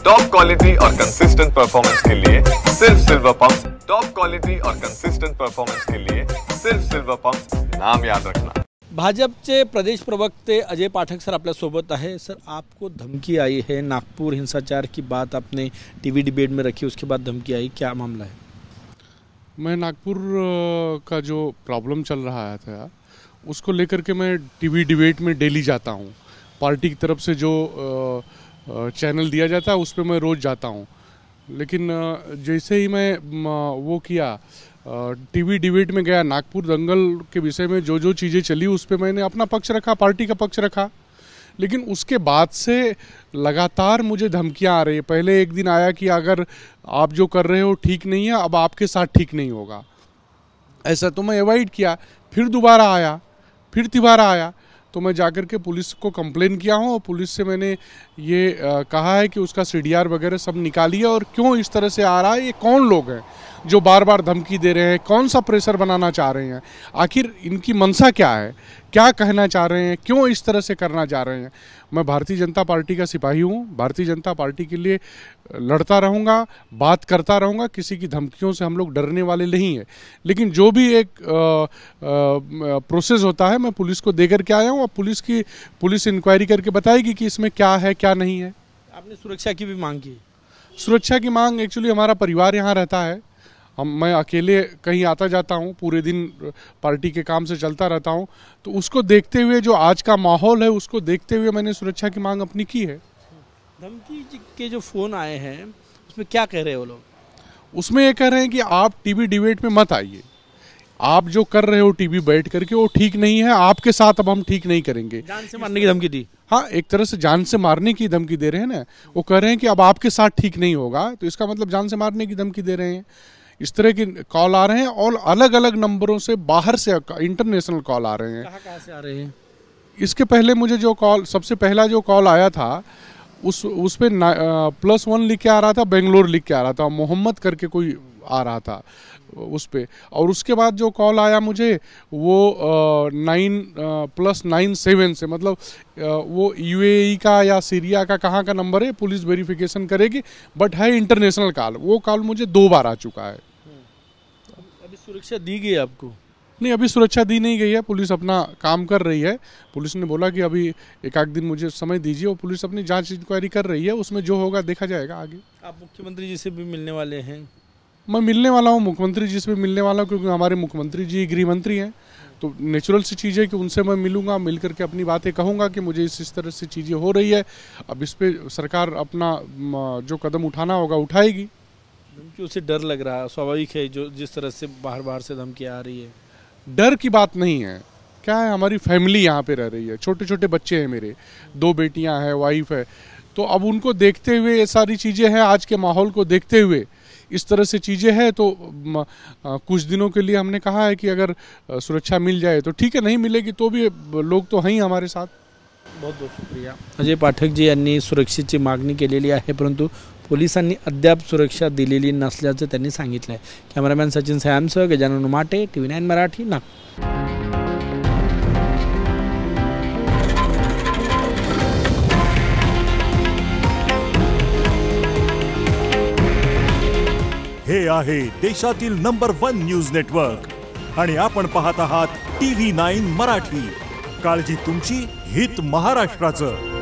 Top quality और consistent performance के लिए सिर्फ सिल्वर पंप। टॉप क्वालिटी और कंसिस्टेंट परफॉर्मेंस के लिए सिर्फ सिल्वर पंप, नाम याद रखना। भाजपचे प्रदेश प्रवक्ते अजय पाठक सर आपल्या सोबत आहे। सर, आपको धमकी आई है, नागपुर हिंसाचार की बात आपने टीवी डिबेट में रखी, उसके बाद धमकी आई, क्या मामला है? मैं नागपुर का जो प्रॉब्लम चल रहा था उसको लेकर के मैं टीवी डिबेट में डेली जाता हूँ। पार्टी की तरफ से जो चैनल दिया जाता है उस पर मैं रोज़ जाता हूँ। लेकिन जैसे ही मैं वो किया, टीवी डिबेट में गया, नागपुर दंगल के विषय में जो जो चीज़ें चली उस पर मैंने अपना पक्ष रखा, पार्टी का पक्ष रखा। लेकिन उसके बाद से लगातार मुझे धमकियां आ रही है। पहले एक दिन आया कि अगर आप जो कर रहे हो ठीक नहीं है, अब आपके साथ ठीक नहीं होगा, ऐसा तो मैं अवॉइड किया। फिर दोबारा आया, फिर तिबारा आया, तो मैं जाकर के पुलिस को कंप्लेन किया हूँ और पुलिस से मैंने ये कहा है कि उसका सीडीआर वगैरह सब निकालिए और क्यों इस तरह से आ रहा है, ये कौन लोग हैं जो बार बार धमकी दे रहे हैं, कौन सा प्रेशर बनाना चाह रहे हैं, आखिर इनकी मंशा क्या है, क्या कहना चाह रहे हैं, क्यों इस तरह से करना चाह रहे हैं। मैं भारतीय जनता पार्टी का सिपाही हूँ, भारतीय जनता पार्टी के लिए लड़ता रहूँगा, बात करता रहूँगा, किसी की धमकियों से हम लोग डरने वाले नहीं हैं। लेकिन जो भी एक प्रोसेस होता है मैं पुलिस को दे करके आया हूँ और पुलिस इंक्वायरी करके बताएगी कि इसमें क्या है क्या नहीं है। आपने सुरक्षा की भी मांग की? सुरक्षा की मांग, एक्चुअली हमारा परिवार यहाँ रहता है, मैं अकेले कहीं आता जाता हूँ, पूरे दिन पार्टी के काम से चलता रहता हूँ, तो उसको देखते हुए, जो आज का माहौल है उसको देखते हुए मैंने सुरक्षा की मांग अपनी की है। धमकी के जो फ़ोन आए हैं उसमें क्या कह रहे हैं वो लोग? उसमें ये कह रहे हैं कि आप टीवी डिबेट में मत आइए, आप जो कर रहे हो टीवी बैठ करके वो ठीक नहीं है, आपके साथ अब हम ठीक नहीं करेंगे। जान से मारने की धमकी दी? हाँ, एक तरह से जान से मारने की धमकी दे रहे हैं ना। वो कह रहे हैं कि अब आपके साथ ठीक नहीं होगा, तो इसका मतलब जान से मारने की धमकी दे रहे हैं। इस तरह की कॉल आ रहे हैं और अलग अलग नंबरों से, बाहर से इंटरनेशनल कॉल आ रहे हैं। कहाँ से आ रहे हैं? इसके पहले मुझे जो कॉल, सबसे पहला जो कॉल आया था उस पे +1 लिख के आ रहा था, बेंगलोर लिख के आ रहा था, मोहम्मद करके कोई आ रहा था उस पे। और उसके बाद जो कॉल आया मुझे वो 9+97 से, मतलब वो यूएई का या सीरिया का कहाँ का नंबर है, पुलिस वेरिफिकेशन करेगी, बट है इंटरनेशनल कॉल। वो कॉल मुझे 2 बार आ चुका है। अभी सुरक्षा दी गई आपको? नहीं, अभी सुरक्षा दी नहीं गई है, पुलिस अपना काम कर रही है। पुलिस ने बोला कि अभी एक आध दिन मुझे समय दीजिए, और पुलिस अपनी जांच इंक्वायरी कर रही है, उसमें जो होगा देखा जाएगा आगे। आप मुख्यमंत्री जी से भी मिलने वाले हैं? मैं मिलने वाला हूँ मुख्यमंत्री जी से भी मिलने वाला हूँ, क्योंकि हमारे मुख्यमंत्री जी गृह मंत्री हैं, तो नेचुरल सी चीज़ है कि उनसे मैं मिलूंगा, मिल करके अपनी बातें कहूँगा कि मुझे इस तरह से चीज़ें हो रही है। अब इस पर सरकार अपना जो कदम उठाना होगा उठाएगी। धमकी उसे डर लग रहा है, स्वाभाविक है, जो जिस तरह से बाहर से धमकी आ रही है। डर की बात नहीं है, क्या है, हमारी फैमिली यहाँ पे रह रही है, छोटे छोटे बच्चे हैं मेरे, 2 बेटियाँ हैं, वाइफ है, तो अब उनको देखते हुए ये सारी चीज़ें हैं, आज के माहौल को देखते हुए इस तरह से चीज़ें हैं, तो कुछ दिनों के लिए हमने कहा है कि अगर सुरक्षा मिल जाए तो ठीक है, नहीं मिलेगी तो भी लोग तो हैं ही हमारे साथ। बहुत बहुत शुक्रिया। अजय पाठक जी यांनी सुरक्षेची मागणी केलेली आहे, परंतु पोलिसांनी अद्याप सुरक्षा दिलेली नसल्याचं त्यांनी सांगितलं आहे। कॅमेरामॅन सचिन सयामसह गजानन माटे, TV9 मराठी, नागपूर। हे आहे देशातील नंबर 1 न्यूज नेटवर्क आणि आपण पाहत आहात TV9 मराठी। काळजी तुमची, हित महाराष्ट्राचं।